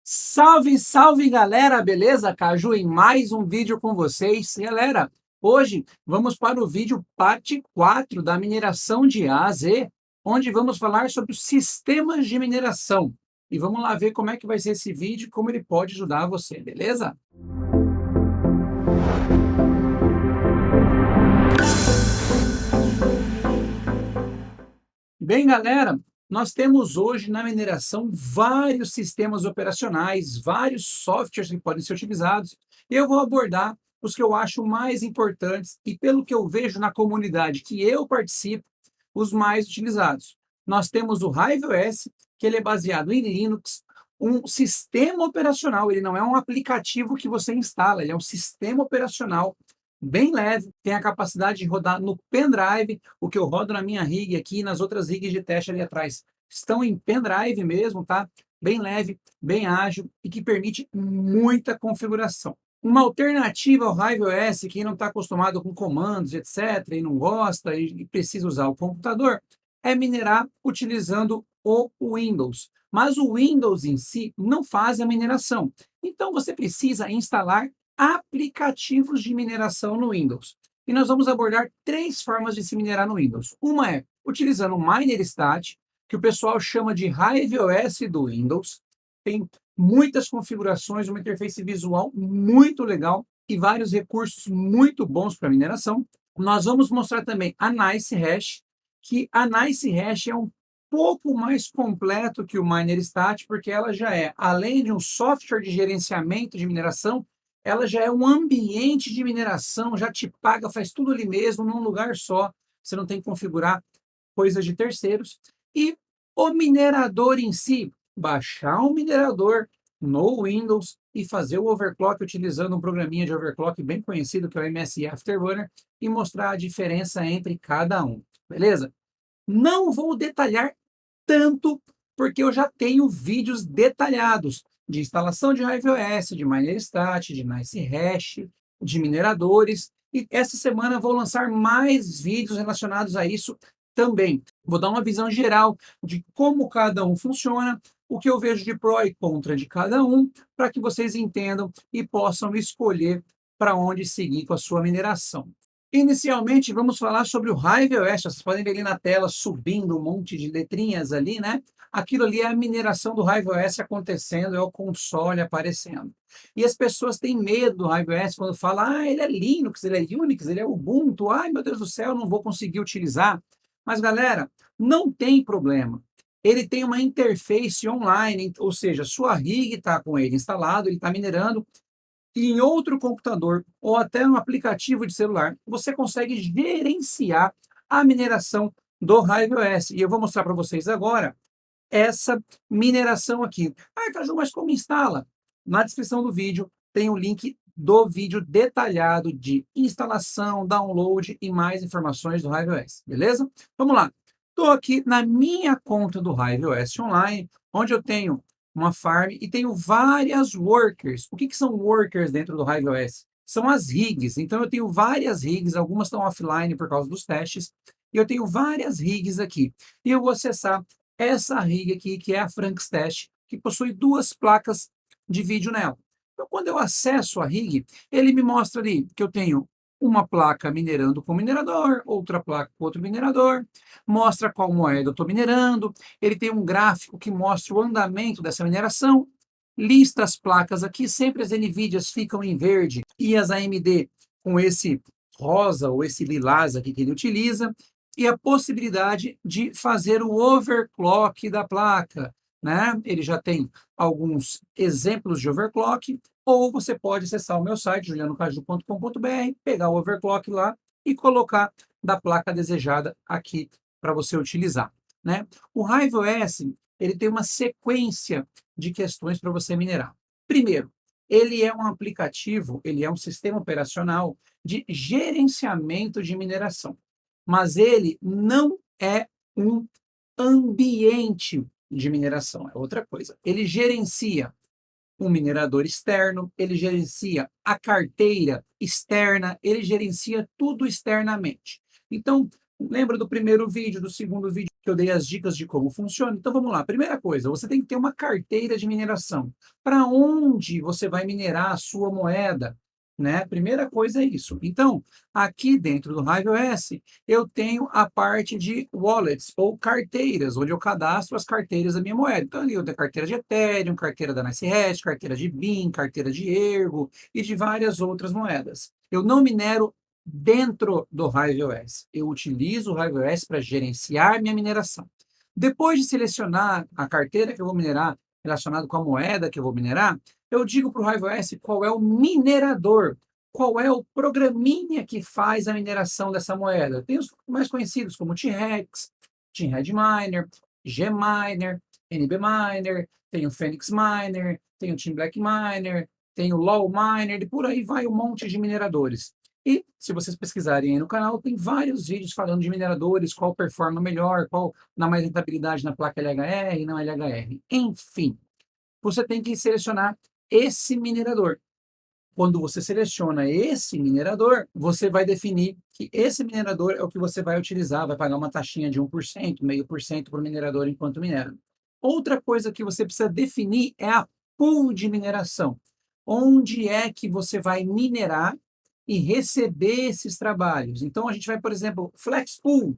Salve, salve galera, beleza? Caju em mais um vídeo com vocês. Galera, hoje vamos para o vídeo parte 4 da mineração de A a Z, onde vamos falar sobre os sistemas de mineração. E vamos lá ver como é que vai ser esse vídeo e como ele pode ajudar você, beleza? Bem, galera, nós temos hoje na mineração vários sistemas operacionais, vários softwares que podem ser utilizados. Eu vou abordar os que eu acho mais importantes e, pelo que eu vejo na comunidade que eu participo, os mais utilizados. Nós temos o HiveOS, que ele é baseado em Linux, um sistema operacional, ele não é um aplicativo que você instala, ele é um sistema operacional bem leve, tem a capacidade de rodar no pendrive, o que eu rodo na minha rig aqui e nas outras rigs de teste ali atrás. Estão em pendrive mesmo, tá? Bem leve, bem ágil e que permite muita configuração. Uma alternativa ao HiveOS, quem não está acostumado com comandos, etc., e não gosta e precisa usar o computador, é minerar utilizando o Windows. Mas o Windows em si não faz a mineração. Então você precisa instalar aplicativos de mineração no Windows. E nós vamos abordar três formas de se minerar no Windows. Uma é utilizando o MinerStat, que o pessoal chama de HiveOS do Windows. Tem muitas configurações, uma interface visual muito legal e vários recursos muito bons para mineração. Nós vamos mostrar também a NiceHash, que a NiceHash é um pouco mais completo que o MinerStat, porque ela já é, além de um software de gerenciamento de mineração, ela já é um ambiente de mineração, já te paga, faz tudo ali mesmo, num lugar só. Você não tem que configurar coisas de terceiros. E o minerador em si, baixar um minerador no Windows e fazer o overclock utilizando um programinha de overclock bem conhecido, que é o MSI Afterburner, e mostrar a diferença entre cada um, beleza? Não vou detalhar tanto, porque eu já tenho vídeos detalhados de instalação de HiveOS, de MinerStat, de NiceHash, de mineradores. E essa semana vou lançar mais vídeos relacionados a isso também. Vou dar uma visão geral de como cada um funciona, o que eu vejo de pró e contra de cada um, para que vocês entendam e possam escolher para onde seguir com a sua mineração. Inicialmente, vamos falar sobre o HiveOS. Vocês podem ver ali na tela subindo um monte de letrinhas ali, né? Aquilo ali é a mineração do HiveOS acontecendo, é o console aparecendo. E as pessoas têm medo do HiveOS quando falam, ele é Linux, ele é Unix, ele é Ubuntu, ai meu Deus do céu, não vou conseguir utilizar. Mas galera, não tem problema. Ele tem uma interface online, ou seja, sua rig está com ele instalado, ele está minerando, e em outro computador ou até um aplicativo de celular, você consegue gerenciar a mineração do HiveOS. E eu vou mostrar para vocês agora essa mineração aqui. Ah, Caju, mas como instala? Na descrição do vídeo tem o link do vídeo detalhado de instalação, download e mais informações do HiveOS, beleza? Vamos lá. Estou aqui na minha conta do HiveOS Online, onde eu tenho uma farm e tenho várias workers. O que são workers dentro do HiveOS? São as rigs. Então, eu tenho várias rigs, algumas estão offline por causa dos testes, e eu tenho várias rigs aqui. E eu vou acessar essa rig aqui, que é a Franks Test, que possui duas placas de vídeo nela. Então, quando eu acesso a rig, ele me mostra ali que eu tenho uma placa minerando com o minerador, outra placa com outro minerador, mostra qual moeda eu estou minerando, ele tem um gráfico que mostra o andamento dessa mineração, lista as placas aqui, sempre as NVIDIAs ficam em verde e as AMD com esse rosa ou esse lilás aqui que ele utiliza, e a possibilidade de fazer o overclock da placa, né? Ele já tem alguns exemplos de overclock, ou você pode acessar o meu site, julianocaju.com.br, pegar o overclock lá e colocar da placa desejada aqui para você utilizar, né? O HiveOS, ele tem uma sequência de questões para você minerar. Primeiro, ele é um aplicativo, ele é um sistema operacional de gerenciamento de mineração, mas ele não é um ambiente de mineração, é outra coisa. Ele gerencia um minerador externo, ele gerencia a carteira externa, ele gerencia tudo externamente. Então, lembra do primeiro vídeo, do segundo vídeo, que eu dei as dicas de como funciona. Então vamos lá. Primeira coisa, você tem que ter uma carteira de mineração. Para onde você vai minerar a sua moeda? Né? Primeira coisa é isso. Então, aqui dentro do HiveOS, eu tenho a parte de wallets ou carteiras, onde eu cadastro as carteiras da minha moeda. Então, ali eu tenho carteira de Ethereum, carteira da NiceHash, carteira de BIM, carteira de Ergo e de várias outras moedas. Eu não minero dentro do HiveOS. Eu utilizo o HiveOS para gerenciar minha mineração. Depois de selecionar a carteira que eu vou minerar, relacionado com a moeda que eu vou minerar, eu digo para o HiveOS qual é o minerador, qual é o programinha que faz a mineração dessa moeda. Tem os mais conhecidos como T-Rex, T-Red Miner, Gminer, NB Miner, tem o Phoenix Miner, tem o Team Black Miner, tem o LOL Miner, e por aí vai um monte de mineradores. E, se vocês pesquisarem aí no canal, tem vários vídeos falando de mineradores, qual performa melhor, qual dá mais rentabilidade na placa LHR e não LHR. Enfim, você tem que selecionar esse minerador. Quando você seleciona esse minerador, você vai definir que esse minerador é o que você vai utilizar, vai pagar uma taxinha de 1%, 0,5% para o minerador enquanto minera. Outra coisa que você precisa definir é a pool de mineração. Onde é que você vai minerar e receber esses trabalhos? Então, a gente vai, por exemplo, Flex Pool,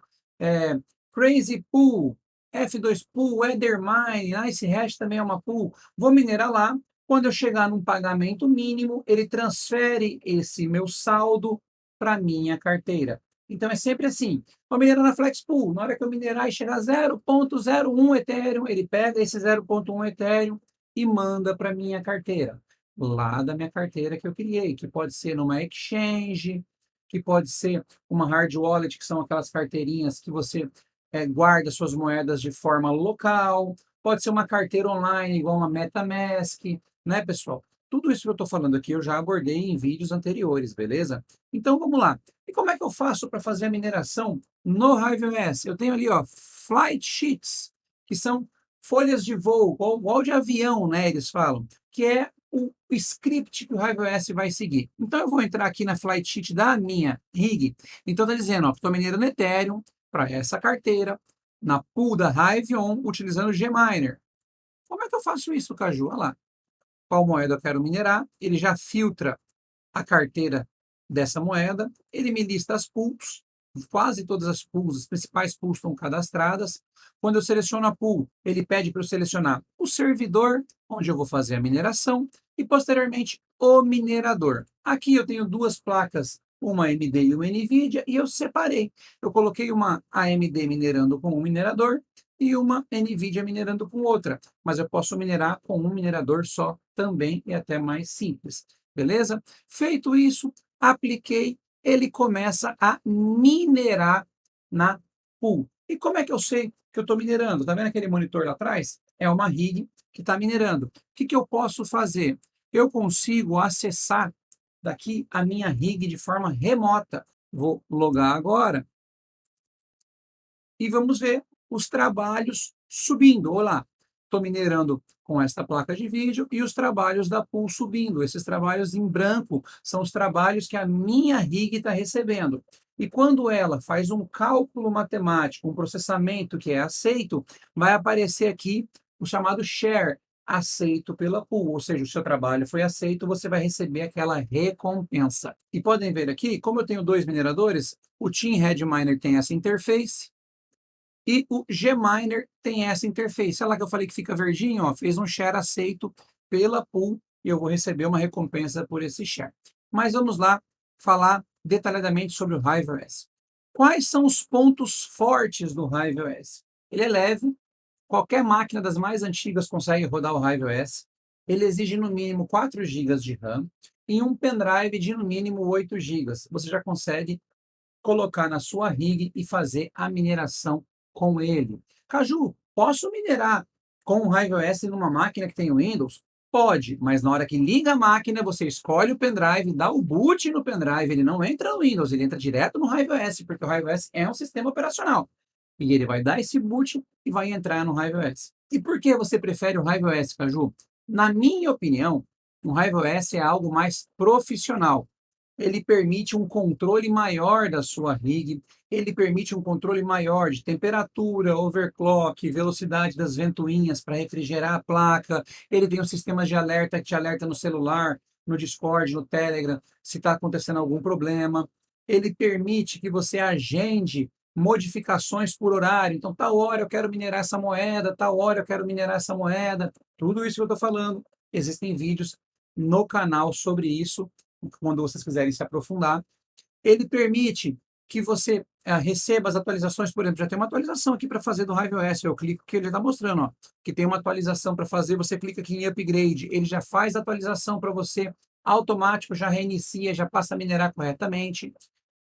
Crazy Pool, F2 Pool, Ethermine, NiceHash também é uma pool. Vou minerar lá. Quando eu chegar num pagamento mínimo, ele transfere esse meu saldo para a minha carteira. Então, é sempre assim. Vou minerar na FlexPool. Na hora que eu minerar e chegar a 0,01 Ethereum, ele pega esse 0,1 Ethereum e manda para a minha carteira. Lá da minha carteira que eu criei, que pode ser numa exchange, que pode ser uma hard wallet, que são aquelas carteirinhas que você guarda suas moedas de forma local. Pode ser uma carteira online, igual uma MetaMask, né, pessoal? Tudo isso que eu estou falando aqui eu já abordei em vídeos anteriores, beleza? Então vamos lá. E como é que eu faço para fazer a mineração no HiveOS? Eu tenho ali, ó, flight sheets, que são folhas de voo, igual de avião, né? Eles falam, que é o script que o HiveOS vai seguir. Então eu vou entrar aqui na flight sheet da minha rig. Então está dizendo, ó, estou minerando Ethereum para essa carteira, na pool da Hive-On, utilizando o Gminer. Como é que eu faço isso, Caju? Olha lá. Qual moeda eu quero minerar? Ele já filtra a carteira dessa moeda, ele me lista as pools, quase todas as pools, as principais pools estão cadastradas. Quando eu seleciono a pool, ele pede para eu selecionar o servidor, onde eu vou fazer a mineração, e posteriormente o minerador. Aqui eu tenho duas placas, uma AMD e uma NVIDIA, e eu separei. Eu coloquei uma AMD minerando com um minerador e uma NVIDIA minerando com outra, mas eu posso minerar com um minerador só também, é até mais simples. Beleza? Feito isso, apliquei, ele começa a minerar na pool. E como é que eu sei que eu estou minerando? Está vendo aquele monitor lá atrás? É uma rig que está minerando. O que eu posso fazer? Eu consigo acessar daqui a minha rig de forma remota. Vou logar agora e vamos ver os trabalhos subindo. Olá, estou minerando com esta placa de vídeo e os trabalhos da pool subindo. Esses trabalhos em branco são os trabalhos que a minha rig está recebendo. E quando ela faz um cálculo matemático, um processamento que é aceito, vai aparecer aqui o chamado share, aceito pela pool, ou seja, o seu trabalho foi aceito, você vai receber aquela recompensa. E podem ver aqui, como eu tenho dois mineradores, o Team Red Miner tem essa interface, e o Gminer tem essa interface. Olha lá que eu falei que fica verdinho, ó, fez um share aceito pela pool e eu vou receber uma recompensa por esse share. Mas vamos lá falar detalhadamente sobre o HiveOS. Quais são os pontos fortes do HiveOS? Ele é leve, qualquer máquina das mais antigas consegue rodar o HiveOS. Ele exige no mínimo 4 GB de RAM e um pendrive de no mínimo 8 GB. Você já consegue colocar na sua rig e fazer a mineração com ele. Caju, posso minerar com o HiveOS numa máquina que tem Windows? Pode, mas na hora que liga a máquina, você escolhe o pendrive, dá o boot no pendrive, ele não entra no Windows, ele entra direto no HiveOS, porque o HiveOS é um sistema operacional. E ele vai dar esse boot e vai entrar no HiveOS. E por que você prefere o HiveOS, Caju? Na minha opinião, o HiveOS é algo mais profissional. ele permite um controle maior da sua rig, ele permite um controle maior de temperatura, overclock, velocidade das ventoinhas para refrigerar a placa, ele tem um sistema de alerta que te alerta no celular, no Discord, no Telegram, se está acontecendo algum problema. Ele permite que você agende modificações por horário. Então, tal hora eu quero minerar essa moeda, tal hora eu quero minerar essa moeda. Tudo isso que eu estou falando. Existem vídeos no canal sobre isso, quando vocês quiserem se aprofundar. Ele permite que você receba as atualizações, por exemplo, já tem uma atualização aqui para fazer do RiveOS, eu clico que ele está mostrando, ó, que tem uma atualização para fazer, você clica aqui em Upgrade, ele já faz a atualização para você, automático, já reinicia, já passa a minerar corretamente.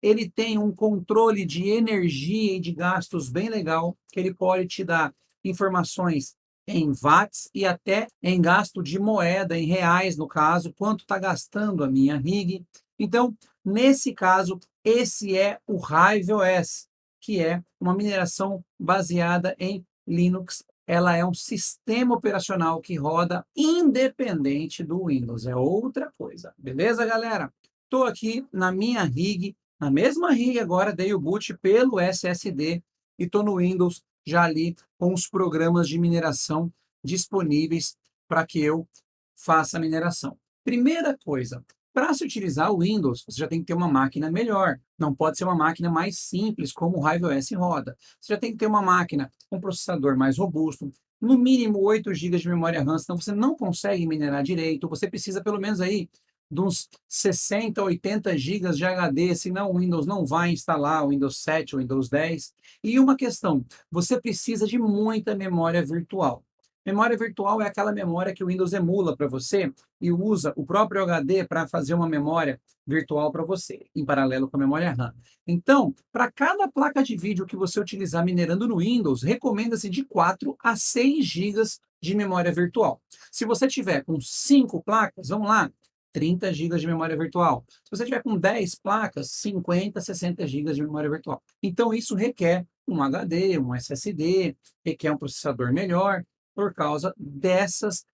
Ele tem um controle de energia e de gastos bem legal, que ele pode te dar informações em watts e até em gasto de moeda, em reais, no caso, quanto está gastando a minha rig. Então, nesse caso, esse é o RiveOS, que é uma mineração baseada em Linux. Ela é um sistema operacional que roda independente do Windows. É outra coisa. Beleza, galera? Estou aqui na minha rig, na mesma rig agora, dei o boot pelo SSD e estou no Windows já ali com os programas de mineração disponíveis para que eu faça a mineração. Primeira coisa, para se utilizar o Windows, você já tem que ter uma máquina melhor. Não pode ser uma máquina mais simples, como o RiveOS roda. Você já tem que ter uma máquina com um processador mais robusto, no mínimo 8 GB de memória RAM, senão você não consegue minerar direito. Você precisa pelo menos aí de uns 60, 80 GB de HD, senão o Windows não vai instalar o Windows 7 ou Windows 10. E uma questão, você precisa de muita memória virtual. Memória virtual é aquela memória que o Windows emula para você e usa o próprio HD para fazer uma memória virtual para você, em paralelo com a memória RAM. Então, para cada placa de vídeo que você utilizar minerando no Windows, recomenda-se de 4 a 6 GB de memória virtual. Se você tiver com 5 placas, vamos lá, 30 GB de memória virtual. Se você tiver com 10 placas, 50, 60 GB de memória virtual. Então, isso requer um HD, um SSD, requer um processador melhor, por causa dessas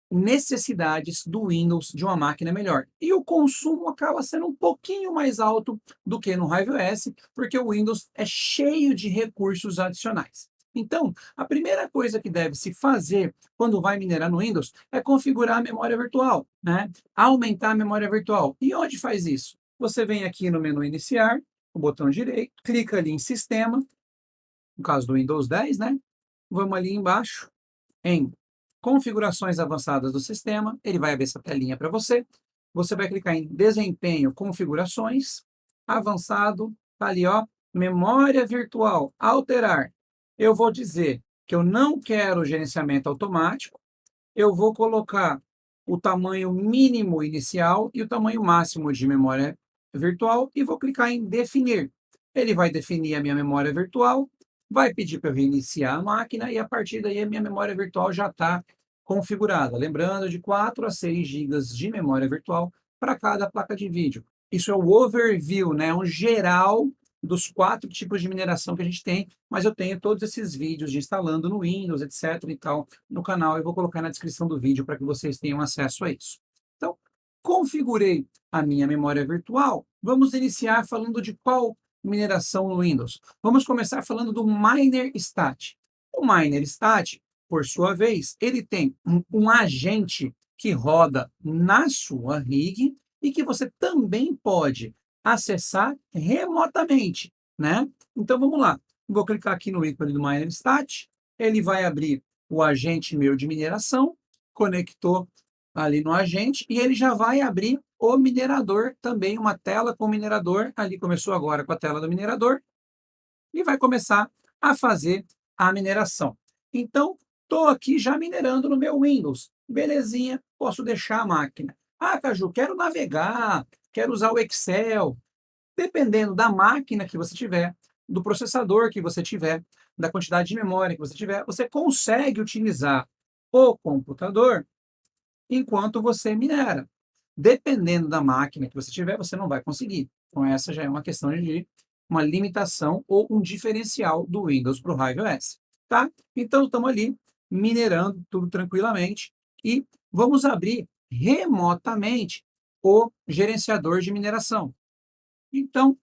necessidades do Windows de uma máquina melhor. E o consumo acaba sendo um pouquinho mais alto do que no RiveOS, porque o Windows é cheio de recursos adicionais. Então, a primeira coisa que deve se fazer quando vai minerar no Windows é configurar a memória virtual, né? Aumentar a memória virtual. E onde faz isso? Você vem aqui no menu Iniciar, o botão direito, clica ali em Sistema, no caso do Windows 10, né? Vamos ali embaixo, em configurações avançadas do sistema, ele vai abrir essa telinha para você. Você vai clicar em desempenho, configurações, avançado, tá ali, ó, memória virtual, alterar. Eu vou dizer que eu não quero gerenciamento automático, eu vou colocar o tamanho mínimo inicial e o tamanho máximo de memória virtual e vou clicar em definir. Ele vai definir a minha memória virtual, vai pedir para eu reiniciar a máquina e a partir daí a minha memória virtual já está configurada. Lembrando, de 4 a 6 GB de memória virtual para cada placa de vídeo. Isso é o overview, né? Um geral dos 4 tipos de mineração que a gente tem, mas eu tenho todos esses vídeos de instalando no Windows, etc. e tal, no canal. Eu vou colocar na descrição do vídeo para que vocês tenham acesso a isso. Então, configurei a minha memória virtual. Vamos iniciar falando de qual mineração no Windows. Vamos começar falando do MinerStat. O MinerStat, por sua vez, ele tem um agente que roda na sua rig e que você também pode acessar remotamente, né? Então vamos lá. Vou clicar aqui no ícone do MinerStat. Ele vai abrir o agente meu de mineração, conectou ali no agente e ele já vai abrir o minerador também, uma tela com o minerador. Ali começou agora com a tela do minerador e vai começar a fazer a mineração. Então, estou aqui já minerando no meu Windows. Belezinha, posso deixar a máquina. Ah, Caju, quero navegar, quero usar o Excel. Dependendo da máquina que você tiver, do processador que você tiver, da quantidade de memória que você tiver, você consegue utilizar o computador enquanto você minera. Dependendo da máquina que você tiver, você não vai conseguir. Então, essa já é uma questão de uma limitação ou um diferencial do Windows para o RiveOS. Tá? Então, estamos ali minerando tudo tranquilamente e vamos abrir remotamente o gerenciador de mineração. Então,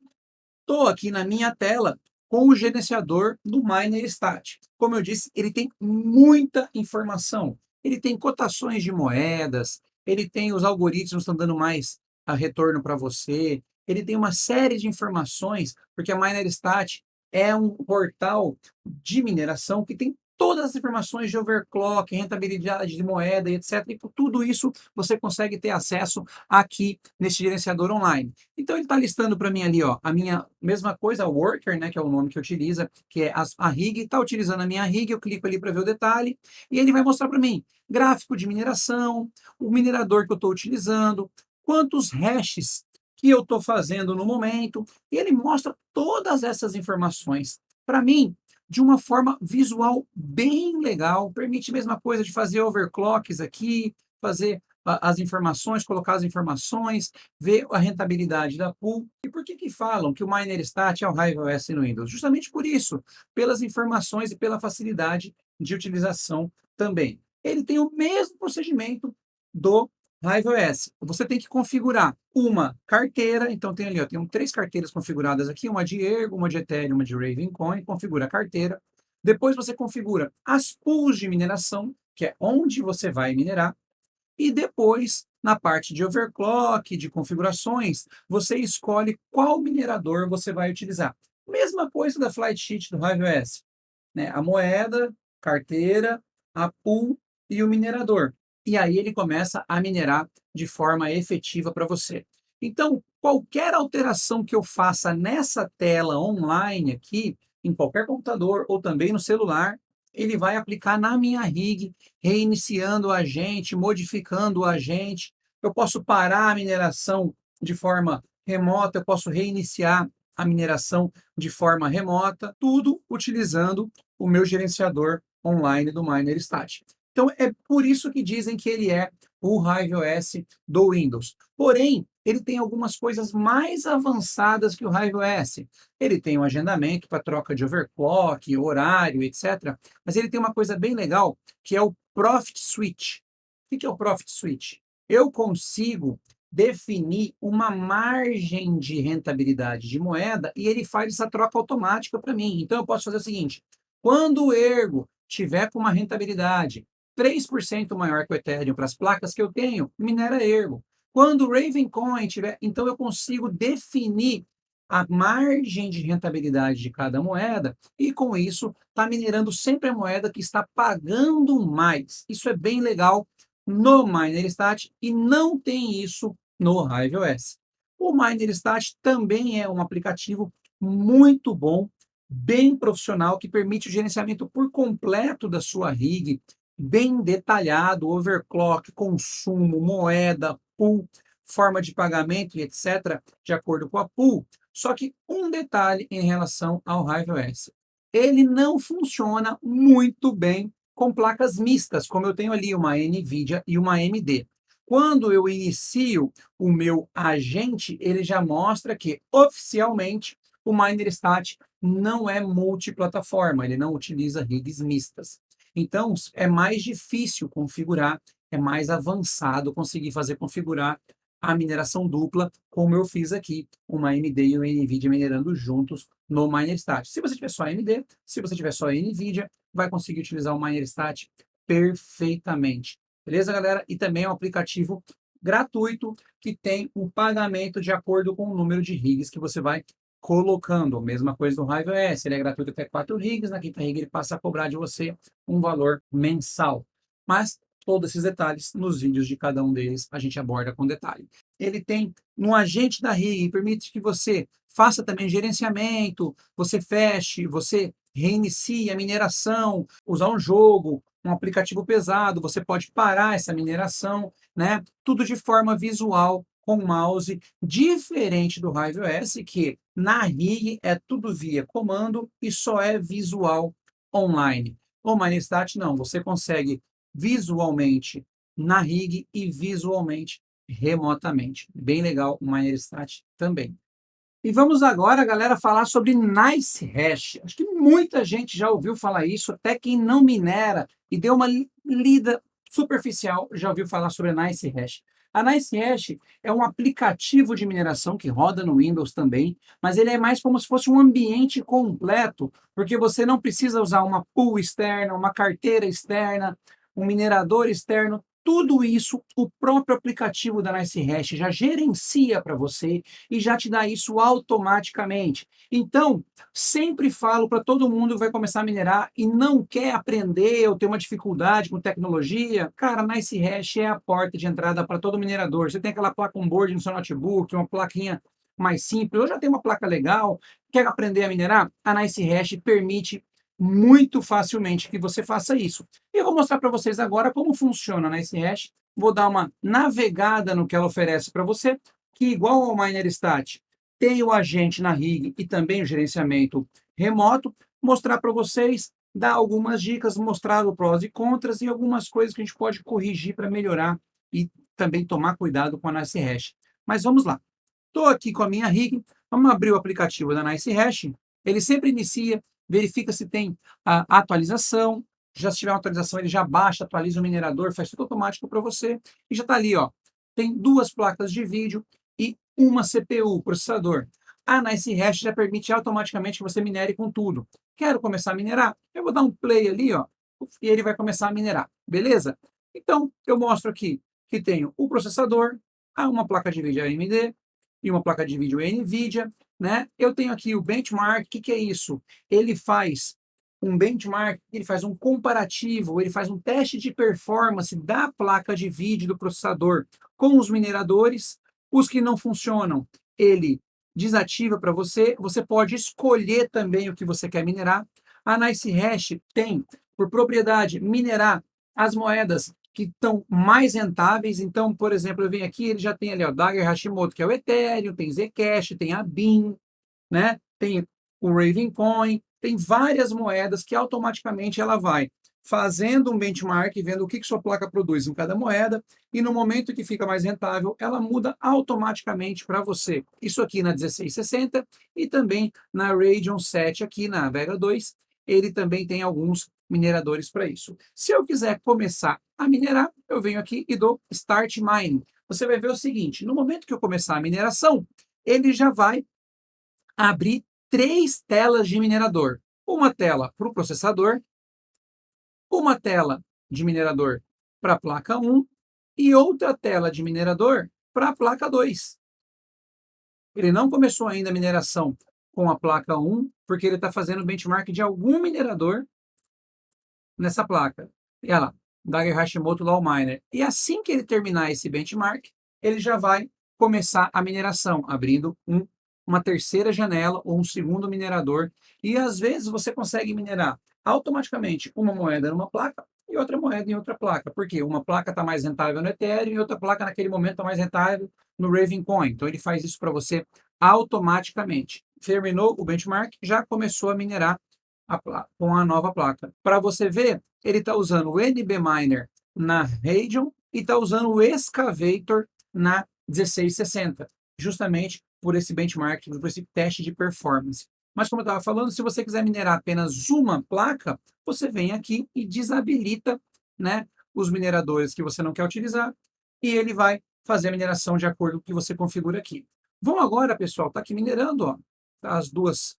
estou aqui na minha tela com o gerenciador do MinerStat. Como eu disse, ele tem muita informação. Ele tem cotações de moedas, ele tem os algoritmos que estão dando mais retorno para você, ele tem uma série de informações, porque a MinerStat é um portal de mineração que tem todas as informações de overclock, rentabilidade de moeda e etc. E por tudo isso você consegue ter acesso aqui nesse gerenciador online. Então ele está listando para mim ali, ó, a minha mesma coisa, a worker, né, que é o nome que utiliza, que é a rig, está utilizando a minha rig, eu clico ali para ver o detalhe, e ele vai mostrar para mim gráfico de mineração, o minerador que eu estou utilizando, quantos hashes que eu estou fazendo no momento, e ele mostra todas essas informações para mim de uma forma visual bem legal, permite a mesma coisa de fazer overclocks aqui, fazer as informações, colocar as informações, ver a rentabilidade da pool. E por que que falam que o MinerStat é o HiveOS no Windows? Justamente por isso, pelas informações e pela facilidade de utilização também. Ele tem o mesmo procedimento do HiveOS. Você tem que configurar uma carteira, então tem ali, ó, tem 3 carteiras configuradas aqui, uma de Ergo, uma de Ethereum, uma de Ravencoin, configura a carteira. Depois você configura as pools de mineração, que é onde você vai minerar, e depois, na parte de overclock, de configurações, você escolhe qual minerador você vai utilizar. Mesma coisa da flight sheet do HiveOS, né? A moeda, carteira, a pool e o minerador. E aí ele começa a minerar de forma efetiva para você. Então, qualquer alteração que eu faça nessa tela online aqui, em qualquer computador ou também no celular, ele vai aplicar na minha rig, reiniciando o agente, modificando o agente. Eu posso parar a mineração de forma remota, eu posso reiniciar a mineração de forma remota, tudo utilizando o meu gerenciador online do MinerStat. Então, é por isso que dizem que ele é o HiveOS do Windows. Porém, ele tem algumas coisas mais avançadas que o HiveOS. Ele tem um agendamento para troca de overclock, horário, etc. Mas ele tem uma coisa bem legal, que é o Profit Switch. O que é o Profit Switch? Eu consigo definir uma margem de rentabilidade de moeda e ele faz essa troca automática para mim. Então, eu posso fazer o seguinte: quando o Ergo tiver com uma rentabilidade 3% maior que o Ethereum para as placas que eu tenho, minera Ergo. Quando o Ravencoin tiver, então eu consigo definir a margem de rentabilidade de cada moeda e com isso está minerando sempre a moeda que está pagando mais. Isso é bem legal no MinerStat e não tem isso no HiveOS. O MinerStat também é um aplicativo muito bom, bem profissional, que permite o gerenciamento por completo da sua rig, bem detalhado, overclock, consumo, moeda, pool, forma de pagamento e etc., de acordo com a pool. Só que um detalhe em relação ao HiveOS. Ele não funciona muito bem com placas mistas, como eu tenho ali uma NVIDIA e uma AMD. Quando eu inicio o meu agente, ele já mostra que, oficialmente, o MinerStat não é multiplataforma, ele não utiliza rigs mistas. Então, é mais difícil configurar, é mais avançado conseguir fazer configurar a mineração dupla, como eu fiz aqui, uma AMD e uma NVIDIA minerando juntos no MinerStat. Se você tiver só AMD, se você tiver só NVIDIA, vai conseguir utilizar o MinerStat perfeitamente. Beleza, galera? E também é um aplicativo gratuito que tem um pagamento de acordo com o número de rigs que você vai colocando. Mesma coisa do HiveOS, ele é gratuito até 4 rigs, na quinta rig ele passa a cobrar de você um valor mensal. Mas todos esses detalhes nos vídeos de cada um deles a gente aborda com detalhe. Ele tem um agente da rig, permite que você faça também gerenciamento, você feche, você reinicie a mineração, usar um jogo, um aplicativo pesado, você pode parar essa mineração, né? Tudo de forma visual, com mouse, diferente do HiveOS, que na rig é tudo via comando e só é visual online. O MinerStat não, você consegue visualmente na rig e visualmente remotamente. Bem legal o MinerStat também. E vamos agora, galera, falar sobre Nice Hash. Acho que muita gente já ouviu falar isso, até quem não minera e deu uma lida superficial já ouviu falar sobre Nice Hash. A NiceHash é um aplicativo de mineração que roda no Windows também, mas ele é mais como se fosse um ambiente completo, porque você não precisa usar uma pool externa, uma carteira externa, um minerador externo. Tudo isso o próprio aplicativo da NiceHash já gerencia para você e já te dá isso automaticamente. Então, sempre falo para todo mundo que vai começar a minerar e não quer aprender ou ter uma dificuldade com tecnologia, cara, NiceHash é a porta de entrada para todo minerador. Você tem aquela placa on-board no seu notebook, uma plaquinha mais simples, ou já tem uma placa legal, quer aprender a minerar? A NiceHash permite muito facilmente que você faça isso. E eu vou mostrar para vocês agora como funciona a NiceHash. Vou dar uma navegada no que ela oferece para você, que igual ao MinerStat, tem o agente na rig e também o gerenciamento remoto, mostrar para vocês, dar algumas dicas, mostrar os prós e contras e algumas coisas que a gente pode corrigir para melhorar e também tomar cuidado com a NiceHash. Mas vamos lá. Estou aqui com a minha rig, vamos abrir o aplicativo da NiceHash, ele sempre inicia, verifica se tem a atualização, já se tiver uma atualização ele já baixa, atualiza o minerador, faz tudo automático para você, e já está ali, ó, tem 2 placas de vídeo e uma CPU, processador. A NiceHash já permite automaticamente que você minere com tudo. Quero começar a minerar? Eu vou dar um play ali, ó, e ele vai começar a minerar, beleza? Então, eu mostro aqui que tenho o processador, uma placa de vídeo AMD, e uma placa de vídeo NVIDIA, né? Eu tenho aqui o benchmark, o que, que é isso? Ele faz um benchmark, ele faz um comparativo, ele faz um teste de performance da placa de vídeo do processador com os mineradores, os que não funcionam, ele desativa para você, você pode escolher também o que você quer minerar. A NiceHash tem, por propriedade, minerar as moedas que estão mais rentáveis. Então, por exemplo, eu venho aqui, ele já tem ali, ó, Dagger Hashimoto, que é o Ethereum, tem Zcash, tem a BIM, né? Tem o Ravencoin, tem várias moedas que automaticamente ela vai fazendo um benchmark, vendo o que sua placa produz em cada moeda, e no momento que fica mais rentável, ela muda automaticamente para você. Isso aqui na 1660 e também na Radeon 7 aqui na Vega 2, ele também tem alguns mineradores para isso. Se eu quiser começar a minerar, eu venho aqui e dou Start Mining. Você vai ver o seguinte, no momento que eu começar a mineração, ele já vai abrir 3 telas de minerador. Uma tela para o processador, uma tela de minerador para a placa 1 e outra tela de minerador para a placa 2. Ele não começou ainda a mineração com a placa 1, porque ele está fazendo benchmark de algum minerador nessa placa. E olha lá, Dagger Hashimoto Low Miner. E assim que ele terminar esse benchmark, ele já vai começar a mineração, abrindo uma terceira janela ou um segundo minerador. E às vezes você consegue minerar automaticamente uma moeda numa placa e outra moeda em outra placa. Porque uma placa está mais rentável no Ethereum e outra placa naquele momento está mais rentável no Ravencoin. Então ele faz isso para você automaticamente. Terminou o benchmark, já começou a minerar com a nova placa. Para você ver, ele está usando o NB Miner na Radeon e está usando o Excavator na 1660, justamente por esse benchmark, por esse teste de performance. Mas como eu estava falando, se você quiser minerar apenas uma placa, você vem aqui e desabilita, né, os mineradores que você não quer utilizar e ele vai fazer a mineração de acordo com o que você configura aqui. Vamos agora, pessoal, está aqui minerando, ó, as duas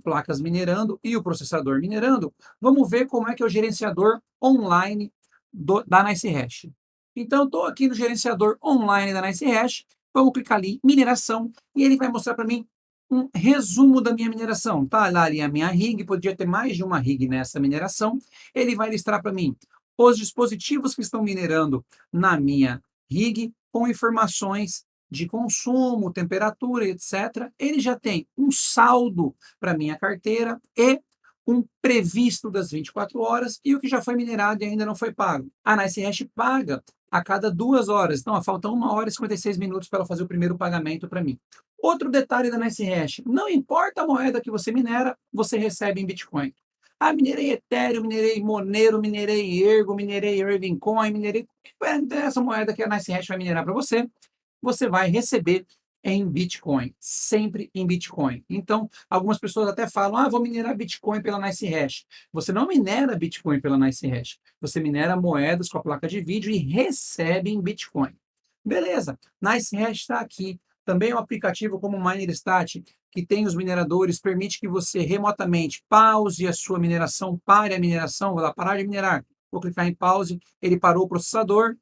placas minerando e o processador minerando. Vamos ver como é que é o gerenciador online da NiceHash. Então, estou aqui no gerenciador online da NiceHash, vamos clicar ali, mineração, e ele vai mostrar para mim um resumo da minha mineração. Tá lá ali a minha rig, podia ter mais de uma rig nessa mineração. Ele vai listar para mim os dispositivos que estão minerando na minha rig, com informações de consumo, temperatura, etc. Ele já tem um saldo para minha carteira e um previsto das 24 horas e o que já foi minerado e ainda não foi pago. A NiceHash paga a cada 2 horas. Então, falta 1 hora e 56 minutos para ela fazer o primeiro pagamento para mim. Outro detalhe da NiceHash, não importa a moeda que você minera, você recebe em Bitcoin. Minerei Ethereum, minerei Monero, minerei Ergo, minerei Ravencoin, minerei essa moeda que a NiceHash vai minerar para você, você vai receber em Bitcoin, sempre em Bitcoin. Então, algumas pessoas até falam, vou minerar Bitcoin pela NiceHash. Você não minera Bitcoin pela NiceHash, você minera moedas com a placa de vídeo e recebe em Bitcoin. Beleza, NiceHash está aqui. Também é um aplicativo como o MinerStat, que tem os mineradores, permite que você remotamente pause a sua mineração, pare a mineração, vai lá, parar de minerar. Vou clicar em pause, ele parou o processador,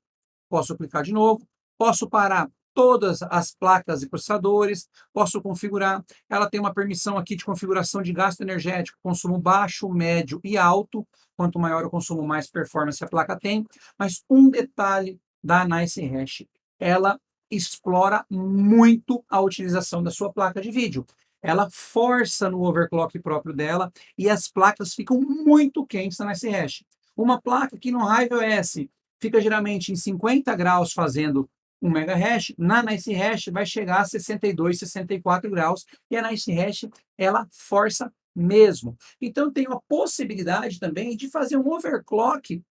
posso clicar de novo, posso parar todas as placas e processadores, posso configurar. Ela tem uma permissão aqui de configuração de gasto energético, consumo baixo, médio e alto. Quanto maior o consumo, mais performance a placa tem. Mas um detalhe da NiceHash, ela explora muito a utilização da sua placa de vídeo. Ela força no overclock próprio dela e as placas ficam muito quentes na NiceHash. Uma placa que no Hive OS fica geralmente em 50 graus fazendo 1 megahash, na NiceHash vai chegar a 62, 64 graus, e a NiceHash, ela força mesmo. Então, tem a possibilidade também de fazer um overclock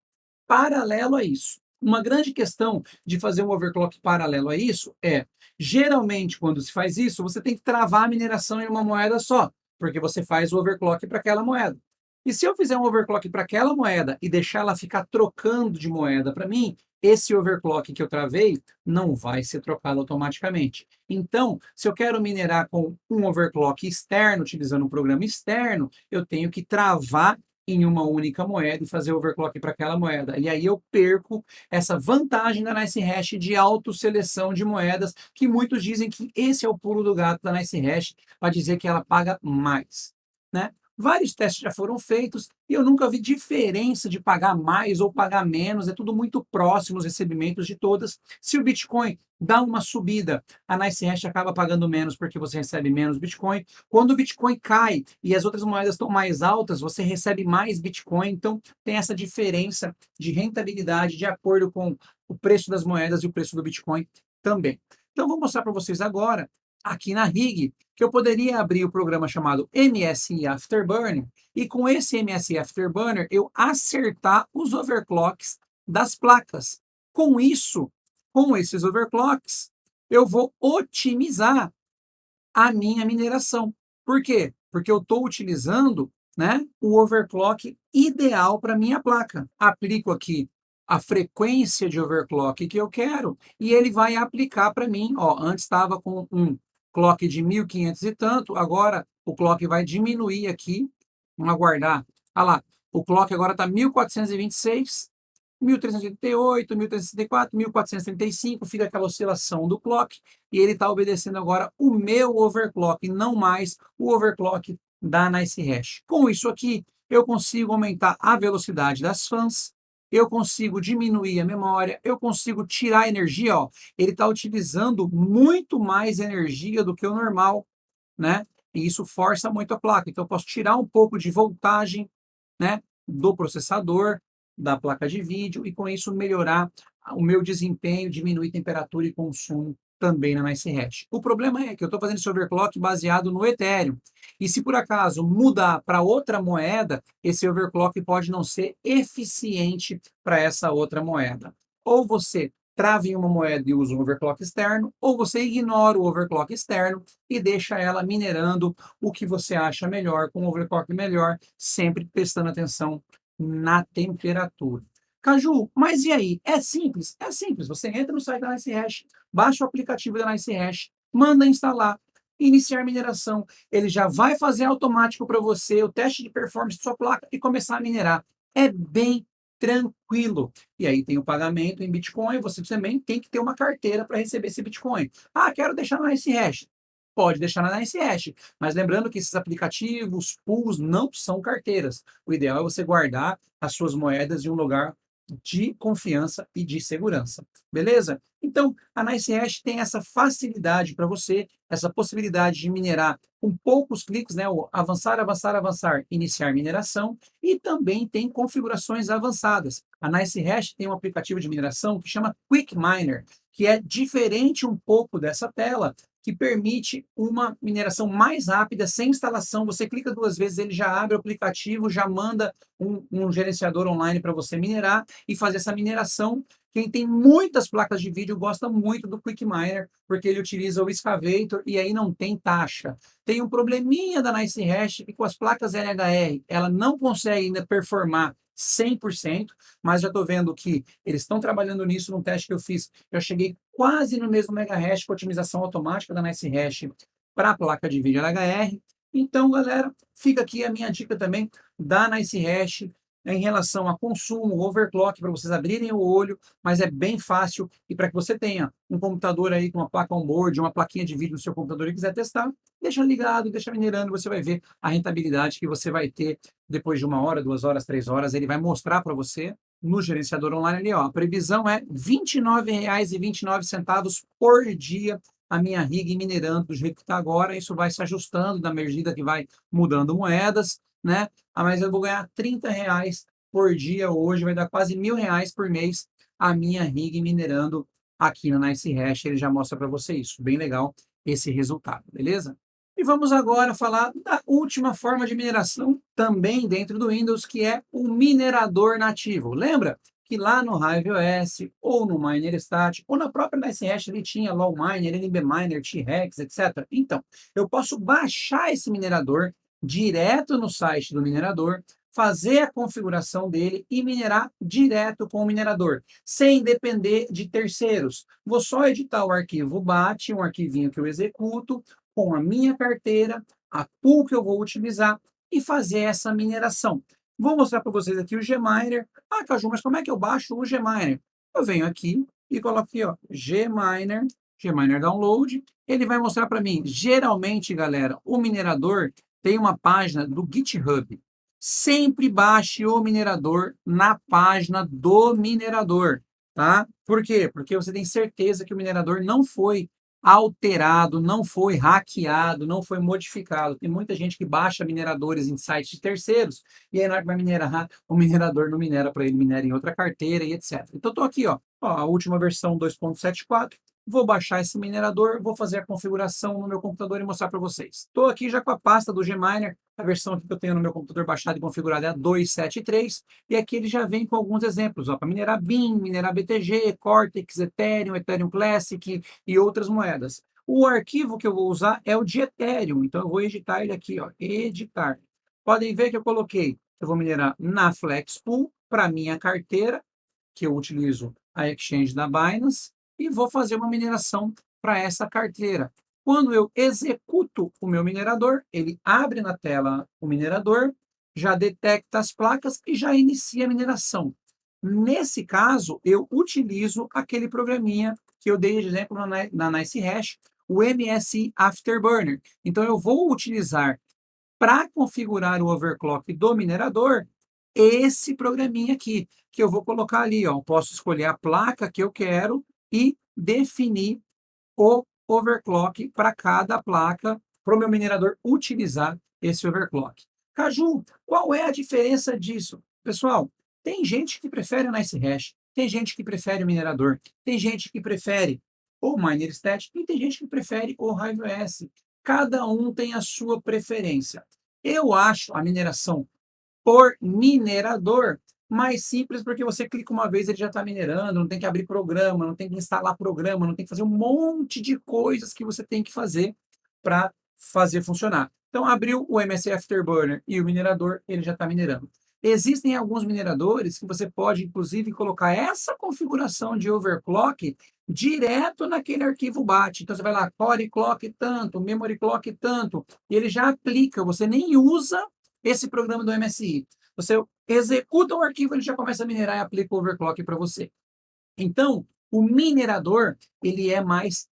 paralelo a isso. Uma grande questão de fazer um overclock paralelo a isso é, geralmente, quando se faz isso, você tem que travar a mineração em uma moeda só, porque você faz o overclock para aquela moeda. E se eu fizer um overclock para aquela moeda e deixar ela ficar trocando de moeda para mim, esse overclock que eu travei não vai ser trocado automaticamente. Então, se eu quero minerar com um overclock externo, utilizando um programa externo, eu tenho que travar em uma única moeda e fazer overclock para aquela moeda. E aí eu perco essa vantagem da NiceHash de autoseleção de moedas, que muitos dizem que esse é o pulo do gato da NiceHash, para dizer que ela paga mais, né? Vários testes já foram feitos e eu nunca vi diferença de pagar mais ou pagar menos, é tudo muito próximo os recebimentos de todas. Se o Bitcoin dá uma subida, a NiceHash acaba pagando menos porque você recebe menos Bitcoin. Quando o Bitcoin cai e as outras moedas estão mais altas, você recebe mais Bitcoin. Então, tem essa diferença de rentabilidade de acordo com o preço das moedas e o preço do Bitcoin também. Então, vou mostrar para vocês agora, aqui na Rig, que eu poderia abrir o programa chamado MSI Afterburner e com esse MSI Afterburner eu acertar os overclocks das placas. Com isso, com esses overclocks, eu vou otimizar a minha mineração. Por quê? Porque eu estou utilizando, né, o overclock ideal para minha placa. Aplico aqui a frequência de overclock que eu quero e ele vai aplicar para mim. Ó, antes estava com um clock de 1500 e tanto, agora o clock vai diminuir aqui. Vamos aguardar. Olha lá, o clock agora está 1426. 1388, 1364, 1435, fica aquela oscilação do clock, e ele está obedecendo agora o meu overclock, não mais o overclock da NiceHash. Com isso aqui, eu consigo aumentar a velocidade das fãs, eu consigo diminuir a memória, eu consigo tirar energia, ó, ele está utilizando muito mais energia do que o normal, né? E isso força muito a placa. Então, eu posso tirar um pouco de voltagem, né, do processador, da placa de vídeo, e com isso melhorar o meu desempenho, diminuir temperatura e consumo também na NiceHash. O problema é que eu estou fazendo esse overclock baseado no Ethereum. E se por acaso mudar para outra moeda, esse overclock pode não ser eficiente para essa outra moeda. Ou você trava em uma moeda e usa um overclock externo, ou você ignora o overclock externo e deixa ela minerando o que você acha melhor, com um overclock melhor, sempre prestando atenção na temperatura. Caju, mas e aí? É simples? É simples. Você entra no site da NiceHash, baixa o aplicativo da NiceHash, manda instalar, iniciar mineração. Ele já vai fazer automático para você o teste de performance da sua placa e começar a minerar. É bem tranquilo. E aí tem o pagamento em Bitcoin, você também tem que ter uma carteira para receber esse Bitcoin. Ah, quero deixar na NiceHash. Pode deixar na NiceHash, mas lembrando que esses aplicativos, pools, não são carteiras. O ideal é você guardar as suas moedas em um lugar de confiança e de segurança. Beleza? Então, a NiceHash tem essa facilidade para você, essa possibilidade de minerar com poucos cliques, né? O avançar, avançar, avançar, iniciar mineração, e também tem configurações avançadas. A NiceHash tem um aplicativo de mineração que chama Quick Miner, que é diferente um pouco dessa tela, que permite uma mineração mais rápida, sem instalação. Você clica duas vezes, ele já abre o aplicativo, já manda um gerenciador online para você minerar e fazer essa mineração. Quem tem muitas placas de vídeo gosta muito do Quick Miner, porque ele utiliza o Excavator e aí não tem taxa. Tem um probleminha da NiceHash que com as placas LHR, ela não consegue ainda performar 100%, mas já estou vendo que eles estão trabalhando nisso num teste que eu fiz. Eu cheguei quase no mesmo megahash com a otimização automática da NiceHash para a placa de vídeo LHR. Então, galera, fica aqui a minha dica também da NiceHash em relação a consumo, overclock, para vocês abrirem o olho, mas é bem fácil e para que você tenha um computador aí com uma placa on-board, uma plaquinha de vídeo no seu computador e quiser testar, deixa ligado, deixa minerando, você vai ver a rentabilidade que você vai ter depois de 1 hora, 2 horas, 3 horas. Ele vai mostrar para você no gerenciador online ali, ó. A previsão é R$ 29,29 por dia a minha rig minerando do jeito que está agora. Isso vai se ajustando na medida que vai mudando moedas, né? Mas eu vou ganhar R$ 30 por dia hoje, vai dar quase R$ 1.000 por mês a minha rig minerando aqui no NiceHash. Ele já mostra para você isso. Bem legal esse resultado, beleza? E vamos agora falar da última forma de mineração, também dentro do Windows, que é o minerador nativo. Lembra que lá no HiveOS, ou no MinerStat, ou na própria NiceHash, ele tinha LawMiner, NBMiner, T-Rex, etc. Então, eu posso baixar esse minerador direto no site do minerador, fazer a configuração dele e minerar direto com o minerador, sem depender de terceiros. Vou só editar o arquivo BAT, um arquivinho que eu executo, com a minha carteira, a pool que eu vou utilizar e fazer essa mineração. Vou mostrar para vocês aqui o Gminer. Ah, Caju, mas como é que eu baixo o Gminer? Eu venho aqui e coloco aqui, ó, Gminer, Gminer Download. Ele vai mostrar para mim. Geralmente, galera, o minerador tem uma página do GitHub. Sempre baixe o minerador na página do minerador, tá? Por quê? Porque você tem certeza que o minerador não foi alterado, não foi hackeado, não foi modificado. Tem muita gente que baixa mineradores em sites de terceiros e aí na hora que vai minerar, o minerador não minera para ele, minera em outra carteira e etc. Então, estou aqui, ó, a última versão 2.74. Vou baixar esse minerador, vou fazer a configuração no meu computador e mostrar para vocês. Estou aqui já com a pasta do Gminer, a versão aqui que eu tenho no meu computador baixada e configurada é a 273, e aqui ele já vem com alguns exemplos, para minerar BIM, minerar BTG, Cortex, Ethereum, Ethereum Classic e outras moedas. O arquivo que eu vou usar é o de Ethereum, então eu vou editar ele aqui, ó, editar. Podem ver que eu coloquei, eu vou minerar na Flexpool, para minha carteira, que eu utilizo a exchange da Binance, e vou fazer uma mineração para essa carteira. Quando eu executo o meu minerador, ele abre na tela o minerador, já detecta as placas e já inicia a mineração. Nesse caso, eu utilizo aquele programinha que eu dei de exemplo na NiceHash, o MSI Afterburner. Então, eu vou utilizar para configurar o overclock do minerador esse programinha aqui, que eu vou colocar ali, ó. Posso escolher a placa que eu quero e definir o overclock para cada placa, para o meu minerador utilizar esse overclock. Caju, qual é a diferença disso? Pessoal, tem gente que prefere o NiceHash, tem gente que prefere o minerador, tem gente que prefere o MinerStat e tem gente que prefere o HiveOS. Cada um tem a sua preferência. Eu acho a mineração por minerador mais simples, porque você clica uma vez, ele já está minerando, não tem que abrir programa, não tem que instalar programa, não tem que fazer um monte de coisas que você tem que fazer para fazer funcionar. Então, abriu o MSI Afterburner e o minerador, ele já está minerando. Existem alguns mineradores que você pode, inclusive, colocar essa configuração de overclock direto naquele arquivo BAT. Então, você vai lá, core clock tanto, memory clock tanto, e ele já aplica, você nem usa esse programa do MSI. Você executa um arquivo, ele já começa a minerar e aplica o overclock para você. Então, o minerador, ele é mais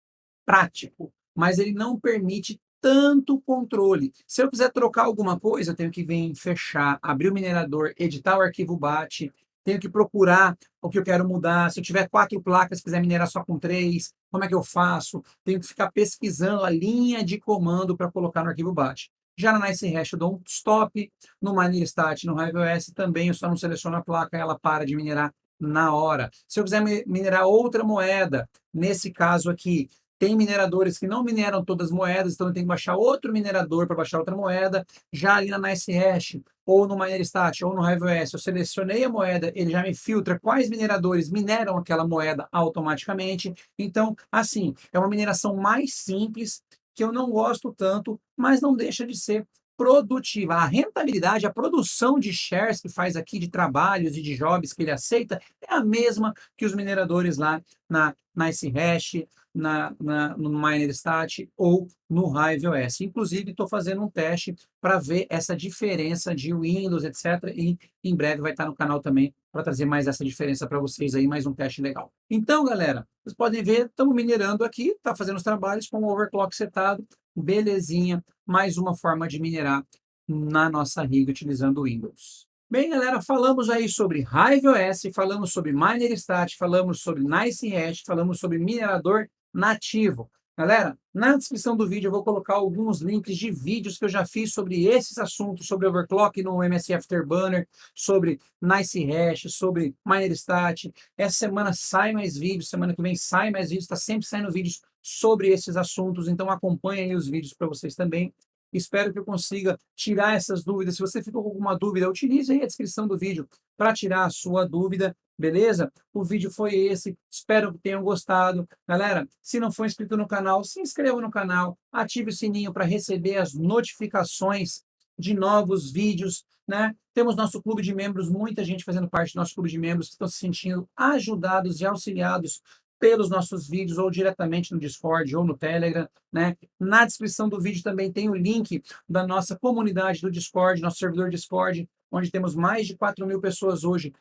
prático, mas ele não permite tanto controle. Se eu quiser trocar alguma coisa, eu tenho que vir fechar, abrir o minerador, editar o arquivo BAT, tenho que procurar o que eu quero mudar. Se eu tiver 4 placas, quiser minerar só com 3, como é que eu faço? Tenho que ficar pesquisando a linha de comando para colocar no arquivo BAT. Já na NiceHash eu dou um stop, no MinerStat, no HiveOS também, eu só não seleciono a placa, ela para de minerar na hora. Se eu quiser minerar outra moeda, nesse caso aqui, tem mineradores que não mineram todas as moedas, então eu tenho que baixar outro minerador para baixar outra moeda. Já ali na NiceHash, ou no MinerStat, ou no HiveOS, eu selecionei a moeda, ele já me filtra quais mineradores mineram aquela moeda automaticamente. Então, assim, é uma mineração mais simples, que eu não gosto tanto, mas não deixa de ser produtiva. A rentabilidade, a produção de shares que faz aqui, de trabalhos e de jobs que ele aceita, é a mesma que os mineradores lá na NiceHash, no MinerStat ou no HiveOS. Inclusive, estou fazendo um teste para ver essa diferença de Windows, etc. E em breve vai estar no canal também para trazer mais essa diferença para vocês aí, mais um teste legal. Então, galera, vocês podem ver, estamos minerando aqui, está fazendo os trabalhos com o overclock setado, belezinha, mais uma forma de minerar na nossa rig utilizando o Windows. Bem, galera, falamos aí sobre HiveOS, falamos sobre MinerStat, falamos sobre NiceHash, falamos sobre minerador nativo. Galera, na descrição do vídeo eu vou colocar alguns links de vídeos que eu já fiz sobre esses assuntos, sobre overclock no MSI Afterburner, sobre NiceHash, sobre MinerStat. Essa semana sai mais vídeos, semana que vem sai mais vídeos, está sempre saindo vídeos sobre esses assuntos, então acompanhem aí os vídeos para vocês também. Espero que eu consiga tirar essas dúvidas. Se você ficou com alguma dúvida, utilize aí a descrição do vídeo para tirar a sua dúvida, beleza? O vídeo foi esse, espero que tenham gostado. Galera, se não for inscrito no canal, se inscreva no canal, ative o sininho para receber as notificações de novos vídeos, né? Temos nosso clube de membros, muita gente fazendo parte do nosso clube de membros, que estão se sentindo ajudados e auxiliados pelos nossos vídeos, ou diretamente no Discord ou no Telegram, né? Na descrição do vídeo também tem o link da nossa comunidade do Discord, nosso servidor Discord, onde temos mais de 4.000 pessoas hoje,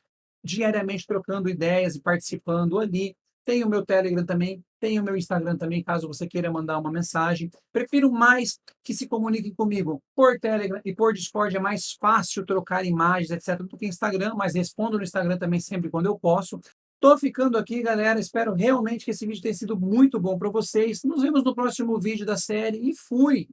diariamente trocando ideias e participando ali. Tem o meu Telegram também, tem o meu Instagram também, caso você queira mandar uma mensagem. Prefiro mais que se comuniquem comigo por Telegram e por Discord, é mais fácil trocar imagens, etc., do que Instagram, mas respondo no Instagram também sempre quando eu posso. Tô ficando aqui, galera. Espero realmente que esse vídeo tenha sido muito bom para vocês. Nos vemos no próximo vídeo da série e fui!